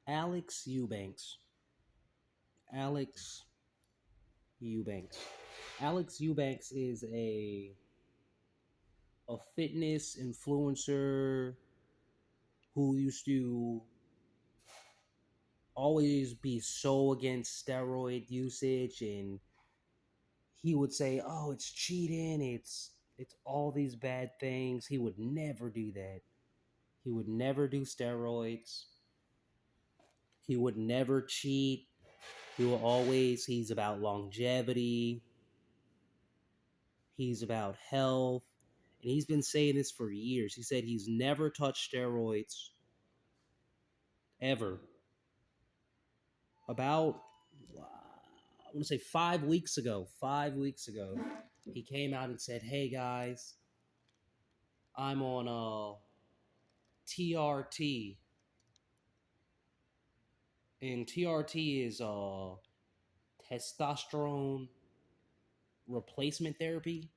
Alex Eubanks. Alex Eubanks. Alex Eubanks is a fitness influencer who used to always be so against steroid usage, and he would say, "Oh, it's cheating. It's all these bad things." He would never do that. He would never do steroids. He would never cheat. He's about longevity. He's about health. And he's been saying this for years. He said he's never touched steroids ever. About, I want to say 5 weeks ago, he came out and said, "Hey guys, I'm on TRT." And TRT is testosterone replacement therapy.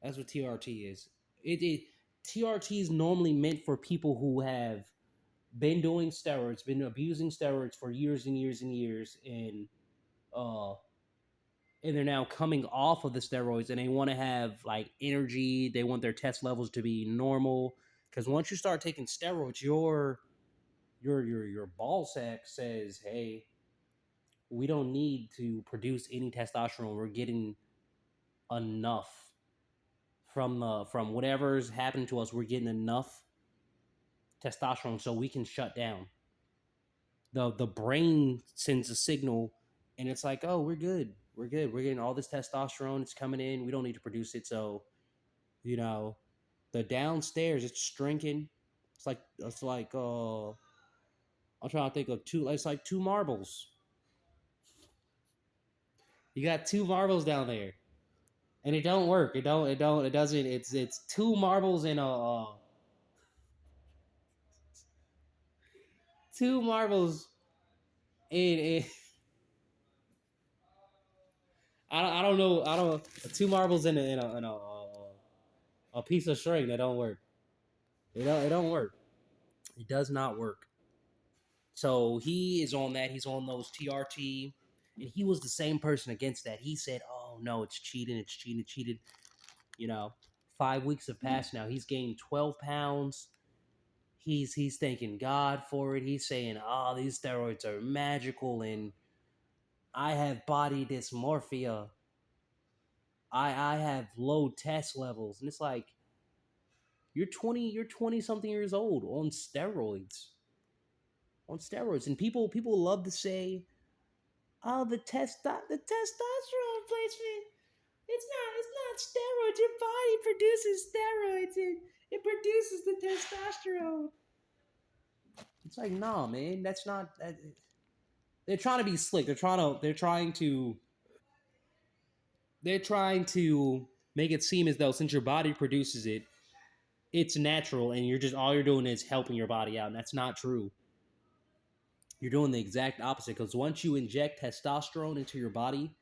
That's what TRT is. It TRT is normally meant for people who have been doing steroids, been abusing steroids for years and years and years, uh, and they're now coming off of the steroids, and they want to have like energy. They want their test levels to be normal, because once you start taking steroids, your ball sack says, "Hey, we don't need to produce any testosterone. We're getting enough from whatever's happening to us. We're getting enough testosterone so we can shut down." The brain sends a signal, and it's like, "Oh, we're good. We're good. We're getting all this testosterone. It's coming in. We don't need to produce it." So, you know, the downstairs, it's shrinking. It's like I'm trying to think of two. It's like two marbles. You got two marbles down there, and it don't work. It doesn't. It's two marbles in a two marbles in. I don't know. I don't two marbles in a piece of string that don't work. It don't work. It does not work. So he is on that. He's on those TRT, and he was the same person against that. He said, "Oh no, it's cheating. It's cheating. It's cheated." You know, 5 weeks have passed now. He's gained 12 pounds. He's thanking God for it. He's saying, "Oh, these steroids are magical, and I have body dysmorphia. I have low test levels." And it's like, you're 20 something years old on steroids. On steroids. And people love to say, "Oh, the testosterone replacement. It's not steroids. Your body produces steroids, and it produces the testosterone." It's like, "Nah, man, that's not that." They're trying to be slick. They're trying to make it seem as though since your body produces it, it's natural, and you're doing is helping your body out, and that's not true. You're doing the exact opposite, because once you inject testosterone into your body,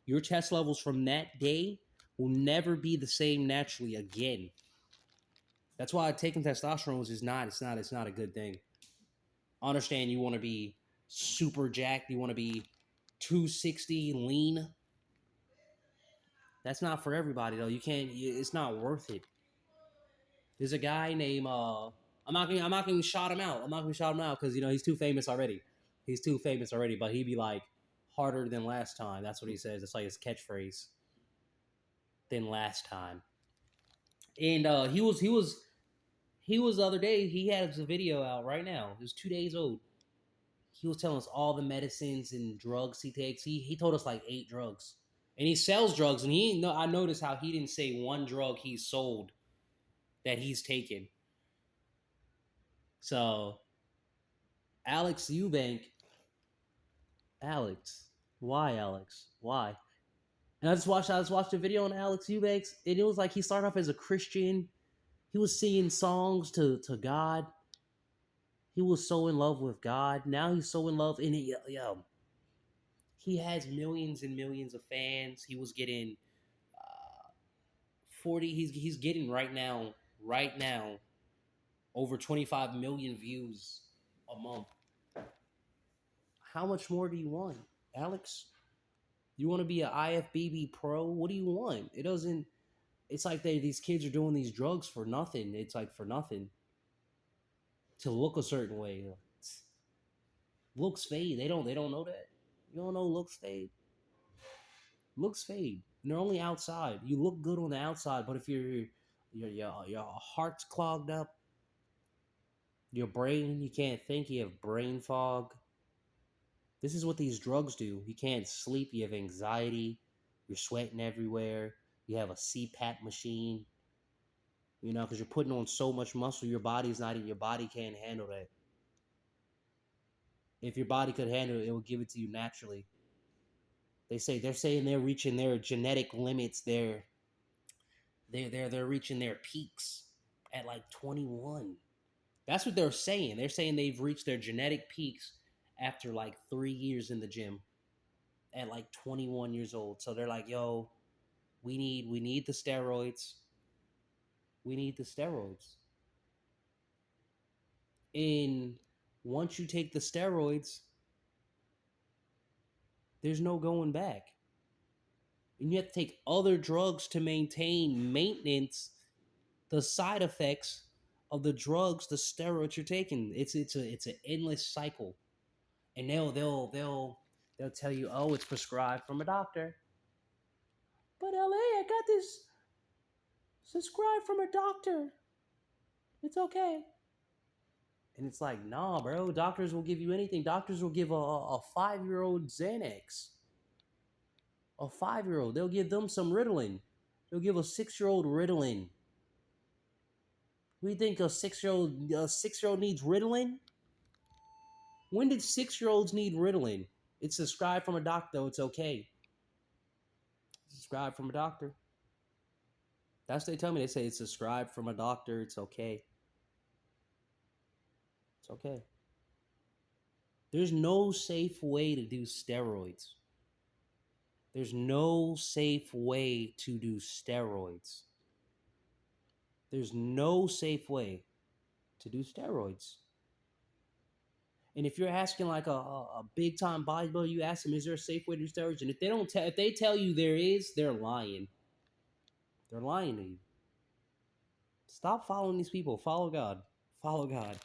your test levels from that day will never be the same naturally again. That's why taking testosterone is not it's not a good thing. I understand you want to be super jacked, you want to be 260 lean. That's not for everybody though. You can't. It's not worth it. There's a guy named I'm not gonna shout him out. I'm not gonna shout him out because he's too famous already. He's too famous already. But he'd be like harder than last time. That's what he says. It's like his catchphrase. Than last time. And he was the other day. He has a video out right now. It was 2 days old. He was telling us all the medicines and drugs he takes. He told us like 8 drugs, and he sells drugs. And he no, I noticed how he didn't say one drug he sold that he's taken. So Alex Eubank, Alex, why Alex? Why? And I just watched a video on Alex Eubanks, and it was like he started off as a Christian. He was singing songs to God. He was so in love with God. Now he's so in love, and he has millions and millions of fans. He was getting 40. He's getting right now over 25 million views a month. How much more do you want, Alex? You want to be an IFBB pro? What do you want? It doesn't. It's like these kids are doing these drugs for nothing. It's like for nothing to look a certain way. Looks fade. They don't know that. You don't know looks fade. Looks fade. And they're only outside. You look good on the outside, but if your heart's clogged up, your brain, you can't think. You have brain fog. This is what these drugs do. You can't sleep. You have anxiety. You're sweating everywhere. You have a CPAP machine. You know, because you're putting on so much muscle, your body's not in. Your body can't handle that. If your body could handle it, it would give it to you naturally. They're saying they're reaching their genetic limits. They're reaching their peaks at like 21. That's what they're saying. They're saying they've reached their genetic peaks after like 3 years in the gym at like 21 years old. So they're like, yo, we need the steroids. We need the steroids. And once you take the steroids, there's no going back. And you have to take other drugs to maintain maintenance the side effects of the drugs, the steroids you're taking. It's an endless cycle. And they'll tell you, oh, it's prescribed from a doctor. But LA, I got this subscribed from a doctor. It's okay. And it's like, nah, bro. Doctors will give you anything. Doctors will give a 5-year-old Xanax. A 5-year-old. They'll give them some Ritalin. They'll give a 6-year-old Ritalin. We think a 6-year-old needs Ritalin? When did 6-year-olds need Ritalin? It's prescribed from a doctor, though. It's okay. It's prescribed from a doctor. That's what they tell me. They say it's prescribed from a doctor. It's okay. It's okay. There's no safe way to do steroids. There's no safe way to do steroids. There's no safe way to do steroids. And if you're asking like a big time bodybuilder, you ask them, is there a safe way to do steroids? And if they tell you there is, they're lying. They're lying to you. Stop following these people. Follow God. Follow God.